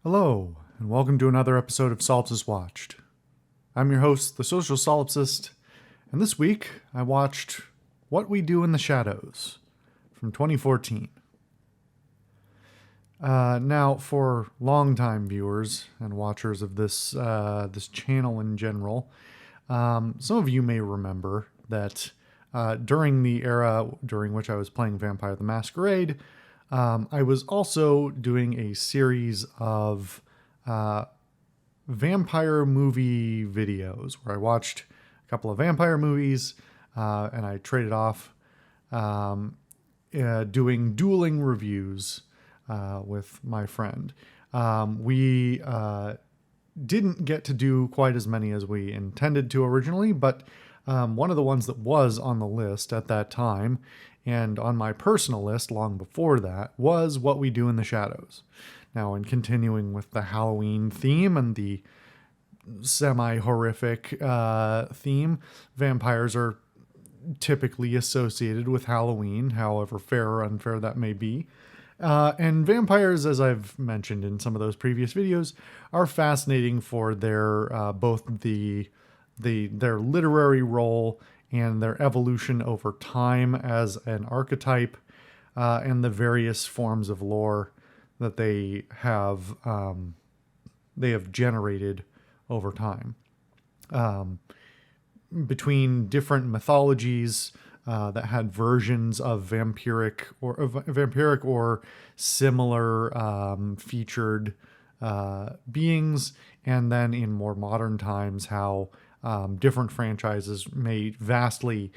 Hello, and welcome to another episode of Solipsist Watched. I'm your host, the social solipsist, and this week I watched What We Do in the Shadows from 2014. Now, for longtime viewers and watchers of this channel in general, some of you may remember that during the era during which I was playing Vampire the Masquerade, I was also doing a series of vampire movie videos where I watched a couple of vampire movies and I traded off doing dueling reviews with my friend. We didn't get to do quite as many as we intended to originally, but one of the ones that was on the list at that time and on my personal list long before that was What We Do in the Shadows. Now, in continuing with the Halloween theme and the semi-horrific theme, vampires are typically associated with Halloween, however fair or unfair that may be. And vampires, as I've mentioned in some of those previous videos, are fascinating for their both their literary role and their evolution over time as an archetype, and the various forms of lore that they have generated over time. Between different mythologies that had versions of vampiric or similar featured beings, and then in more modern times, how different franchises may vastly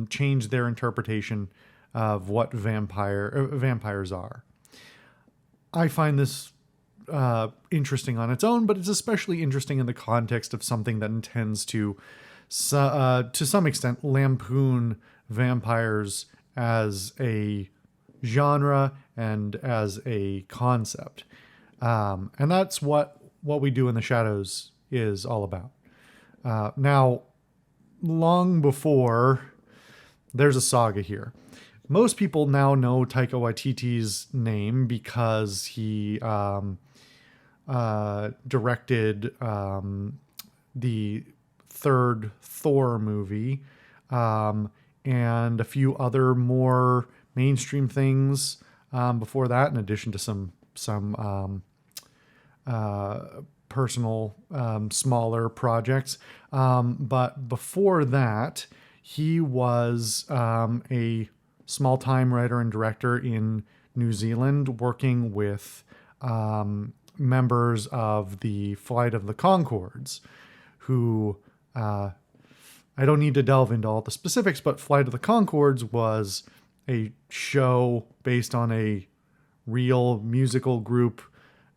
change their interpretation of what vampires are. I find this interesting on its own, but it's especially interesting in the context of something that intends to some extent, lampoon vampires as a genre and as a concept. And that's what We Do in the Shadows is all about. Now, long before, there's a saga here. Most people now know Taika Waititi's name because he directed the third Thor movie, and a few other more mainstream things before that, in addition to some personal smaller projects. But before that, he was a small-time writer and director in New Zealand, working with members of the Flight of the Conchords, who I don't need to delve into all the specifics, but Flight of the Conchords was a show based on a real musical group,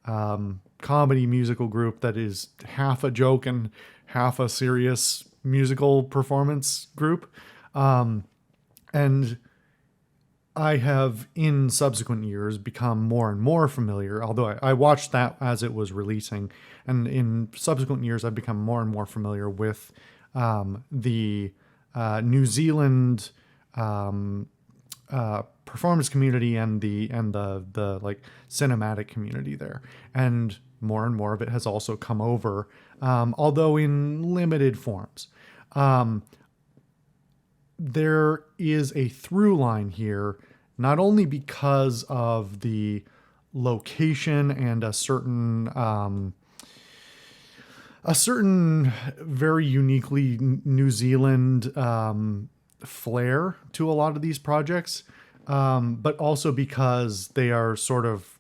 comedy musical group that is half a joke and half a serious musical performance group. And I have, in subsequent years, become more and more familiar, although I watched that as it was releasing, and in subsequent years, I've become more and more familiar with the New Zealand performance community and the like cinematic community there, and more of it has also come over, although in limited forms. There is a through line here, not only because of the location and a certain very uniquely New Zealand flair to a lot of these projects, but also because they are sort of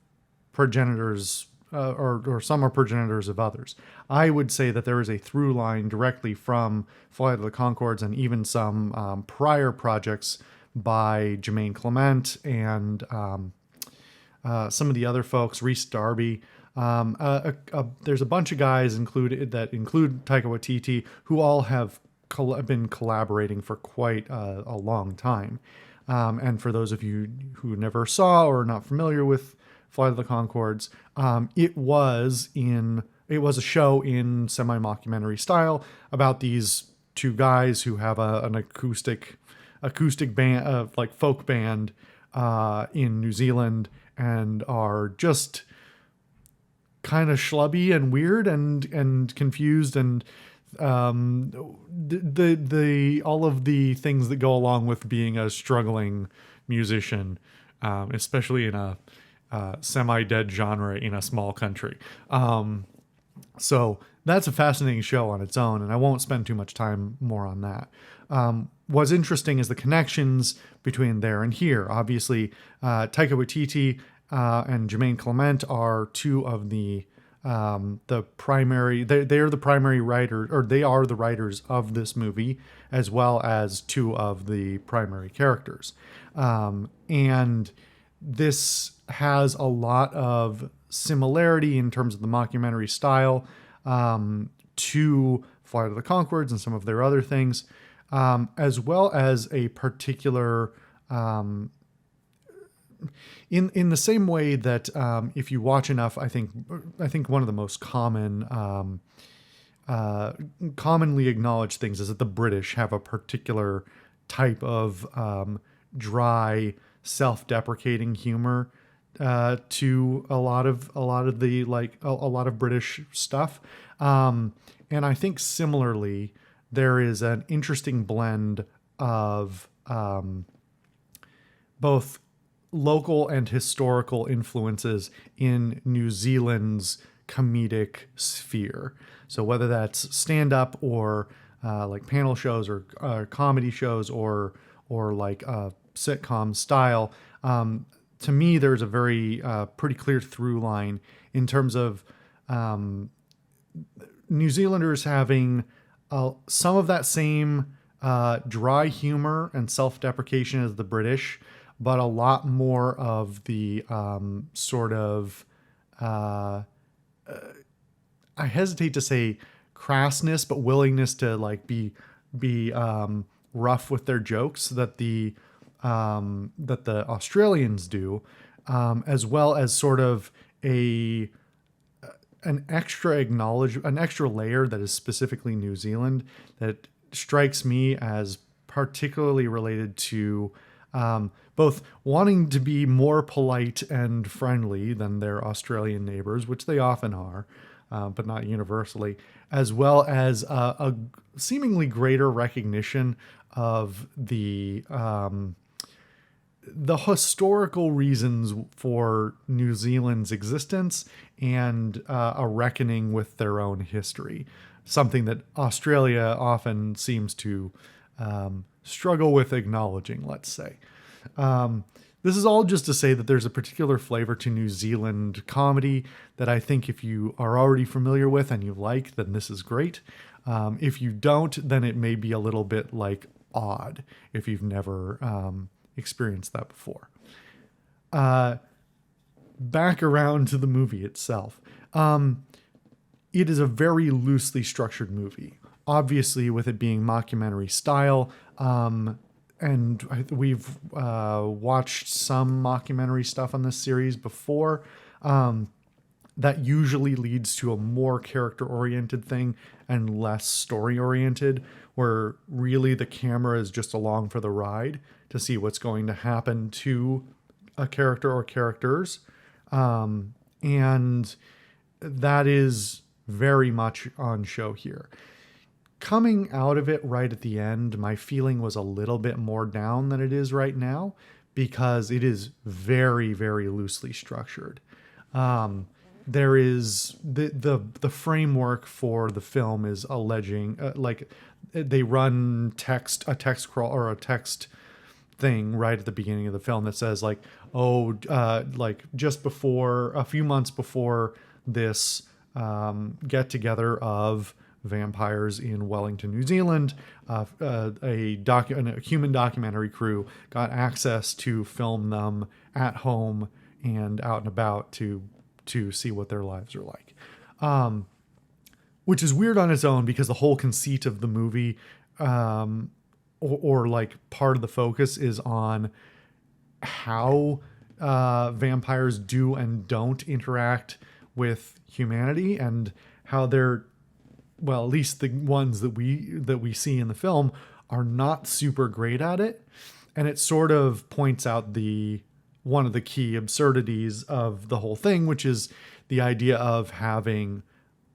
progenitors, or some are progenitors of others. I would say that there is a through line directly from Flight of the Conchords and even some prior projects by Jermaine Clement and some of the other folks, Rhys Darby. There's a bunch of guys include Taika Waititi, who all have been collaborating for quite a long time. And for those of you who never saw or are not familiar with Flight of the Conchords, it was a show in semi-mockumentary style about these two guys who have an acoustic band, like folk band, in New Zealand, and are just kind of schlubby and weird and confused, and the all of the things that go along with being a struggling musician, especially in a semi-dead genre in a small country. So that's a fascinating show on its own, and I won't spend too much time more on that. What's interesting is the connections between there and here. Obviously, Taika Waititi and Jermaine Clement are two of the primary. They are the primary writer, or they are the writers of this movie, as well as two of the primary characters. And this has a lot of similarity in terms of the mockumentary style to Flight of the Conchords and some of their other things, as well as a particular in the same way that if you watch enough, I think one of the most commonly acknowledged things is that the British have a particular type of dry, self-deprecating humor to a lot of the a lot of British stuff, and I think similarly there is an interesting blend of both local and historical influences in New Zealand's comedic sphere. So whether that's stand-up or like panel shows or comedy shows or like sitcom style, to me there's a very pretty clear through line in terms of New Zealanders having some of that same dry humor and self-deprecation as the British, but a lot more of the sort of, I hesitate to say crassness, but willingness to like be rough with their jokes that the Australians do, as well as sort of an extra layer that is specifically New Zealand that strikes me as particularly related to both wanting to be more polite and friendly than their Australian neighbors, which they often are, but not universally, as well as a seemingly greater recognition of the historical reasons for New Zealand's existence and a reckoning with their own history, something that Australia often seems to struggle with acknowledging, let's say. This is all just to say that there's a particular flavor to New Zealand comedy that I think if you are already familiar with and you like, then this is great. If you don't, then it may be a little bit like odd if you've never experienced that before. Back around to the movie itself. It is a very loosely structured movie, obviously with it being mockumentary style. And we've watched some mockumentary stuff on this series before. That usually leads to a more character-oriented thing and less story-oriented, where really the camera is just along for the ride to see what's going to happen to a character or characters. And that is very much on show here. Coming out of it right at the end, my feeling was a little bit more down than it is right now because it is very, very loosely structured. There is the framework for the film is alleging like they run a text crawl or a text thing right at the beginning of the film that says like, like just before a few months before this get together of vampires in Wellington, New Zealand, a human documentary crew got access to film them at home and out and about to see what their lives are like. Which is weird on its own because the whole conceit of the movie, or like part of the focus is on how vampires do and don't interact with humanity and how they're, well, at least the ones that we see in the film are not super great at it. And it sort of points out the one of the key absurdities of the whole thing, which is the idea of having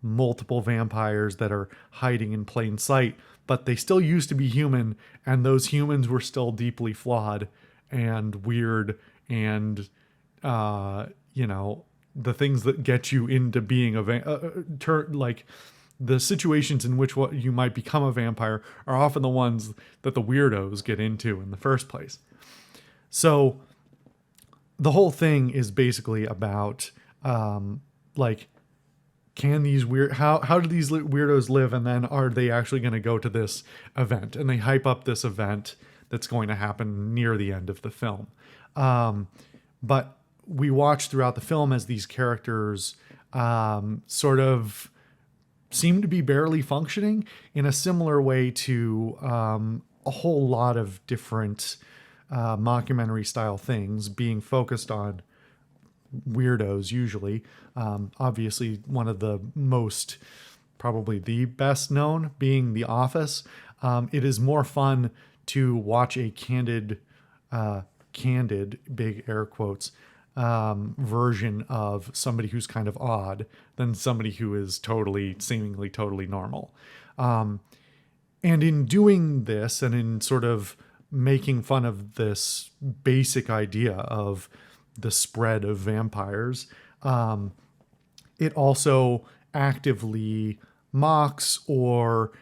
multiple vampires that are hiding in plain sight, but they still used to be human, and those humans were still deeply flawed and weird and, you know, the things that get you into being like the situations in which what you might become a vampire are often the ones that the weirdos get into in the first place. So the whole thing is basically about like, can these how do these weirdos live, and then are they actually going to go to this event? And they hype up this event that's going to happen near the end of the film. But we watch throughout the film as these characters sort of seem to be barely functioning in a similar way to a whole lot of different mockumentary style things being focused on weirdos usually. Obviously, one of the most, probably the best known, being The Office. It is more fun to watch a candid, big air quotes, version of somebody who's kind of odd than somebody who is seemingly totally normal. And in doing this, and in sort of making fun of this basic idea of the spread of vampires, it also actively mocks or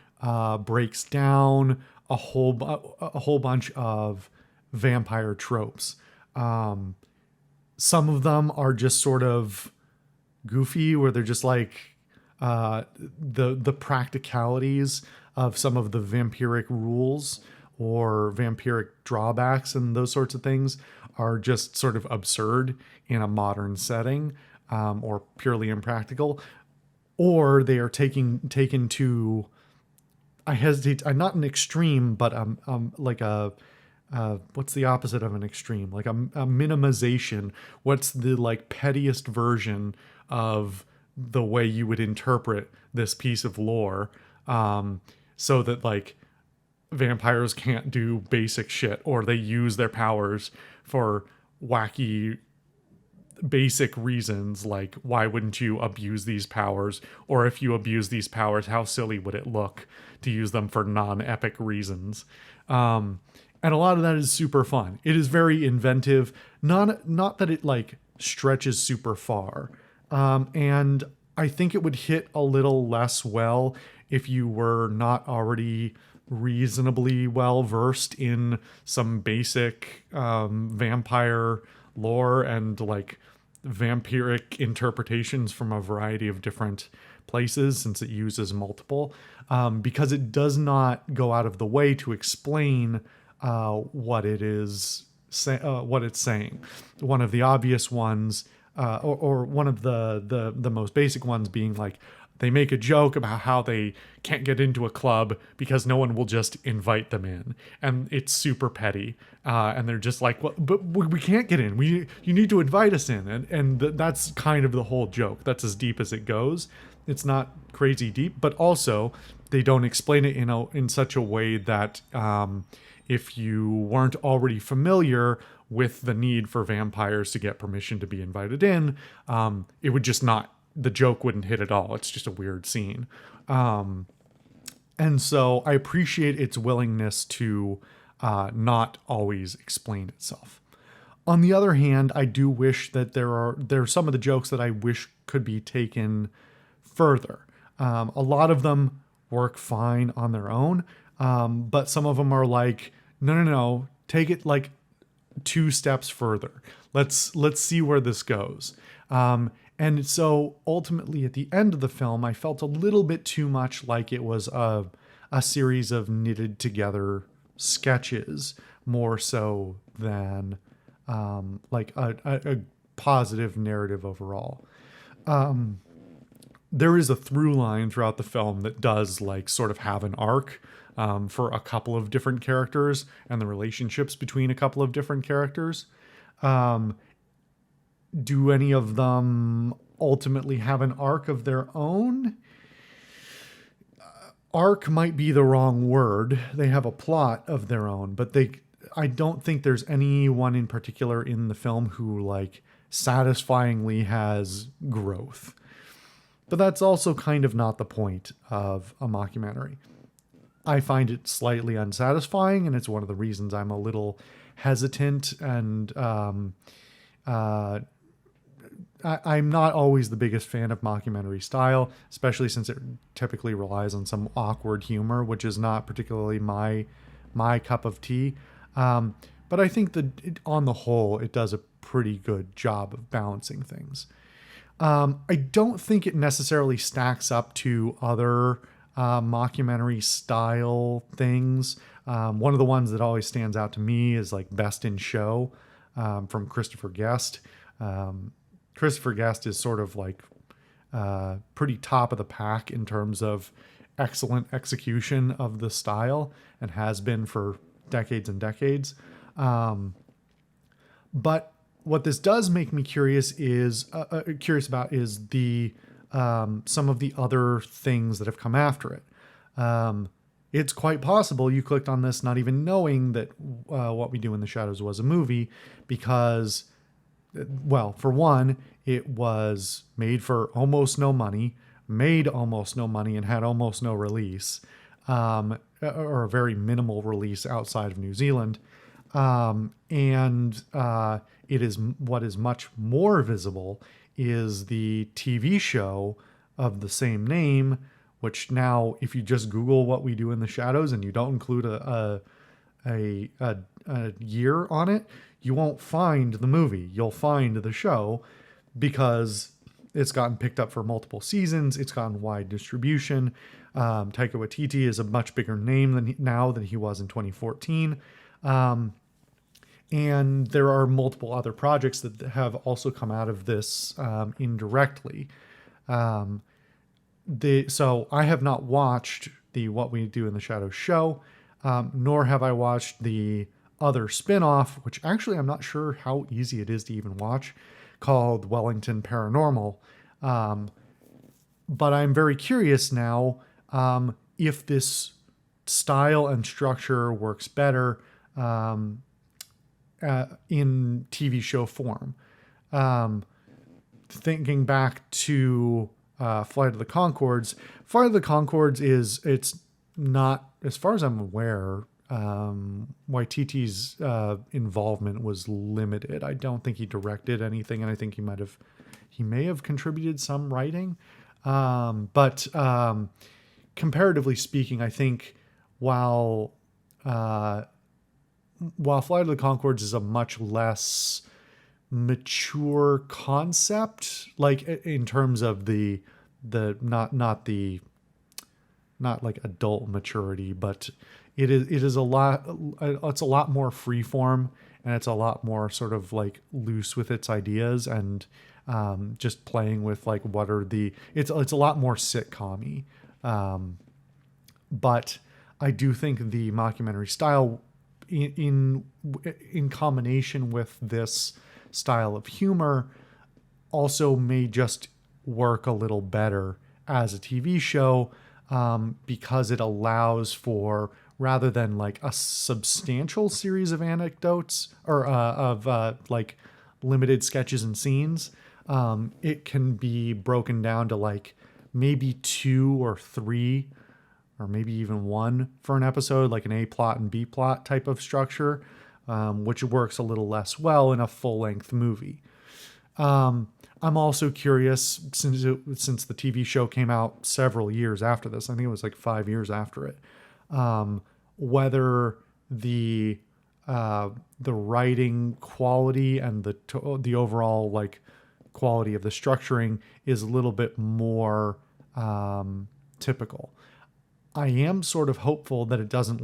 breaks down a whole bunch of vampire tropes. Some of them are just sort of goofy, where they're just like the practicalities of some of the vampiric rules or vampiric drawbacks and those sorts of things are just sort of absurd in a modern setting, or purely impractical, or they are taken to, I hesitate, not an extreme, but like a what's the opposite of an extreme? Like a minimization. What's the like pettiest version of the way you would interpret this piece of lore, so that like vampires can't do basic shit, or they use their powers for wacky basic reasons, like why wouldn't you abuse these powers, or if you abuse these powers, how silly would it look to use them for non-epic reasons. And a lot of that is super fun. It is very inventive, not that it like stretches super far, and I think it would hit a little less well if you were not already reasonably well versed in some basic vampire lore and like vampiric interpretations from a variety of different places, since it uses multiple, because it does not go out of the way to explain what it is, what it's saying. One of the obvious ones, or one of the most basic ones, being like, they make a joke about how they can't get into a club because no one will just invite them in, and it's super petty. And they're just like, well, but we can't get in. You need to invite us in, and that's kind of the whole joke. That's as deep as it goes. It's not crazy deep, but also they don't explain it in such a way that if you weren't already familiar with the need for vampires to get permission to be invited in, it would just not. The joke wouldn't hit at all. It's just a weird scene. And so I appreciate its willingness to not always explain itself. On the other hand, I do wish that there are some of the jokes that I wish could be taken further. A lot of them work fine on their own, but some of them are like, no, take it like 2 steps further. Let's see where this goes. And so ultimately at the end of the film, I felt a little bit too much like it was a series of knitted together sketches, more so than like a positive narrative overall. There is a through line throughout the film that does like sort of have an arc for a couple of different characters and the relationships between a couple of different characters. Do any of them ultimately have an arc of their own? Arc might be the wrong word. They have a plot of their own, but I don't think there's anyone in particular in the film who like satisfyingly has growth. But that's also kind of not the point of a mockumentary. I find it slightly unsatisfying, and it's one of the reasons I'm a little hesitant and I'm not always the biggest fan of mockumentary style, especially since it typically relies on some awkward humor, which is not particularly my cup of tea. But I think that on the whole, it does a pretty good job of balancing things. I don't think it necessarily stacks up to other mockumentary style things. One of the ones that always stands out to me is like Best in Show from Christopher Guest. Christopher Guest is sort of like pretty top of the pack in terms of excellent execution of the style and has been for decades and decades. But what this does make me curious about is the some of the other things that have come after it. It's quite possible you clicked on this not even knowing that What We Do in the Shadows was a movie because, well, for one, it was made for almost no money, made almost no money, and had almost no release, or a very minimal release outside of New Zealand. It is what is much more visible is the TV show of the same name, which now, if you just Google What We Do in the Shadows and you don't include a year on it, you won't find the movie. You'll find the show because it's gotten picked up for multiple seasons. It's gotten wide distribution. Taika Waititi is a much bigger name than he was in 2014. And there are multiple other projects that have also come out of this indirectly. So I have not watched the What We Do in the Shadows show, nor have I watched the other spin-off, which actually I'm not sure how easy it is to even watch, called Wellington Paranormal. But I'm very curious now if this style and structure works better in TV show form. Thinking back to Flight of the Conchords, it's not, as far as I'm aware, Waititi's involvement was limited. I don't think he directed anything, and I think he may have contributed some writing. But comparatively speaking, I think while Flight of the Conchords is a much less mature concept, like in terms of the not like adult maturity, but it is a lot, it's a lot more freeform, and it's a lot more sort of like loose with its ideas and just playing with like it's a lot more sitcom-y. But I do think the mockumentary style in combination with this style of humor also may just work a little better as a TV show, because it allows for, rather than like a substantial series of anecdotes or like limited sketches and scenes, it can be broken down to like maybe 2 or 3 or maybe even 1 for an episode, like an A plot and B plot type of structure, which works a little less well in a full-length movie. I'm also curious, since the TV show came out several years after this, I think it was like 5 years after it, whether the writing quality and the overall like quality of the structuring is a little bit more typical. I am sort of hopeful that it doesn't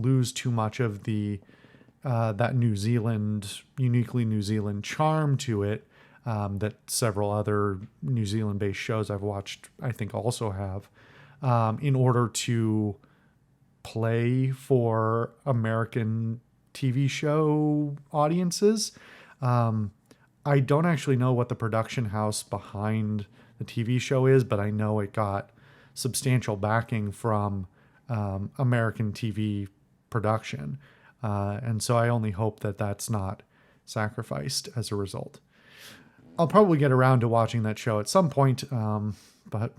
lose too much of the that uniquely New Zealand charm to it, that several other New Zealand-based shows I've watched, I think, also have, in order to play for American TV show audiences. I don't actually know what the production house behind the TV show is, but I know it got substantial backing from American TV production. And so I only hope that that's not sacrificed as a result. I'll probably get around to watching that show at some point, but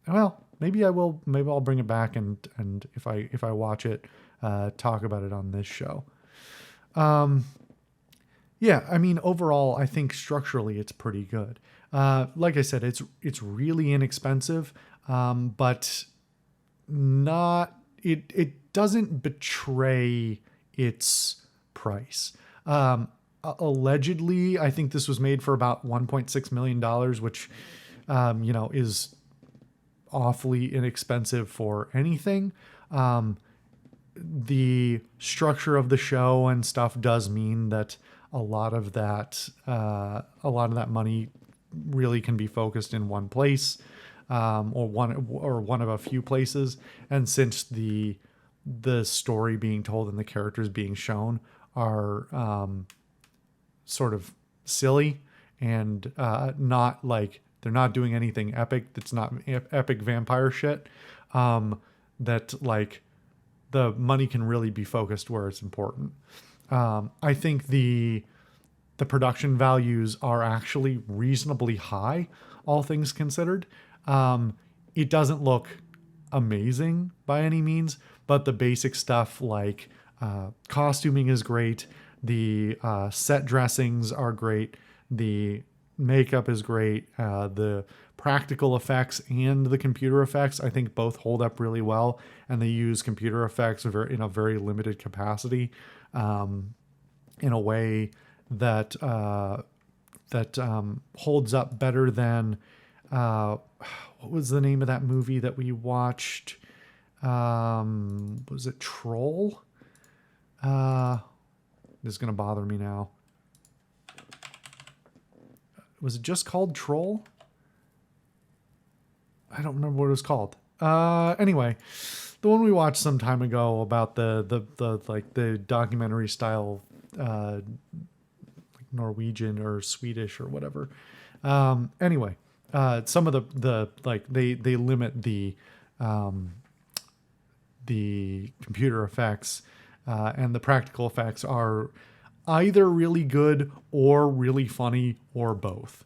well, maybe I will. Maybe I'll bring it back and if I watch it, talk about it on this show. Yeah, I mean, overall, I think structurally it's pretty good. Like I said, it's really inexpensive, but not it doesn't betray its price. Allegedly, I think this was made for about $1.6 million, which is awfully inexpensive for anything. The structure of the show and stuff does mean that a lot of that money really can be focused in one place, or one of a few places. And since the story being told and the characters being shown are sort of silly and not like they're not doing anything epic. That's not epic vampire shit. That like the money can really be focused where it's important. I think the production values are actually reasonably high, all things considered. It doesn't look amazing by any means, but the basic stuff like costuming is great. The set dressings are great. The makeup is great. The practical effects and the computer effects, I think, both hold up really well. And they use computer effects in a very limited capacity, in a way that holds up better than what was the name of that movie that we watched? Was it Troll? This is going to bother me now. Was it just called Troll? I don't remember what it was called. Anyway, the one we watched some time ago about the documentary style, like Norwegian or Swedish or whatever. Anyway, some of the like they limit the computer effects, and the practical effects are either really good or really funny or both.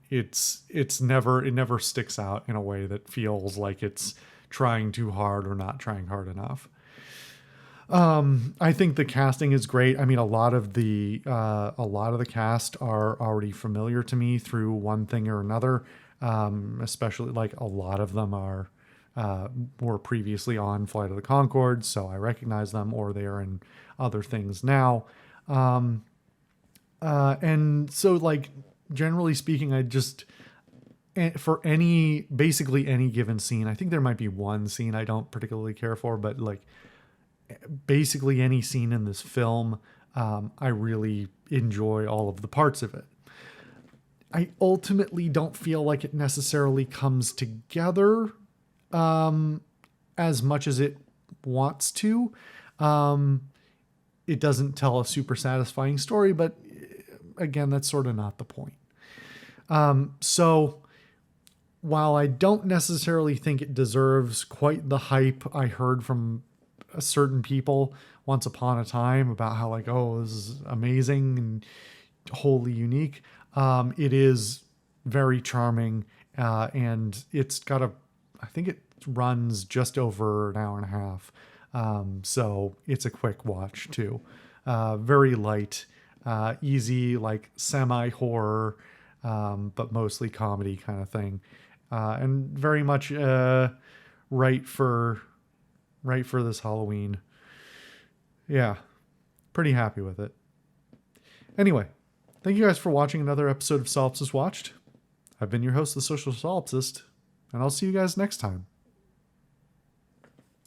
It never sticks out in a way that feels like it's trying too hard or not trying hard enough. I think the casting is great. I mean, a lot of the cast are already familiar to me through one thing or another. Especially like a lot of them were previously on Flight of the Conchords, so I recognize them, or they are in other things now. And so like, generally speaking, for basically any given scene, I think there might be one scene I don't particularly care for, but like basically any scene in this film, I really enjoy all of the parts of it. I ultimately don't feel like it necessarily comes together as much as it wants to. It doesn't tell a super satisfying story, but again, that's sort of not the point. So while I don't necessarily think it deserves quite the hype I heard from certain people once upon a time about how like, oh, this is amazing and wholly unique, it is very charming, and it's got I think it runs just over an hour and a half. So it's a quick watch too. Very light, easy, like semi-horror, but mostly comedy kind of thing. And very much right for this Halloween. Yeah, pretty happy with it. Anyway, thank you guys for watching another episode of Solipsist Watched. I've been your host, the Social Solipsist, and I'll see you guys next time.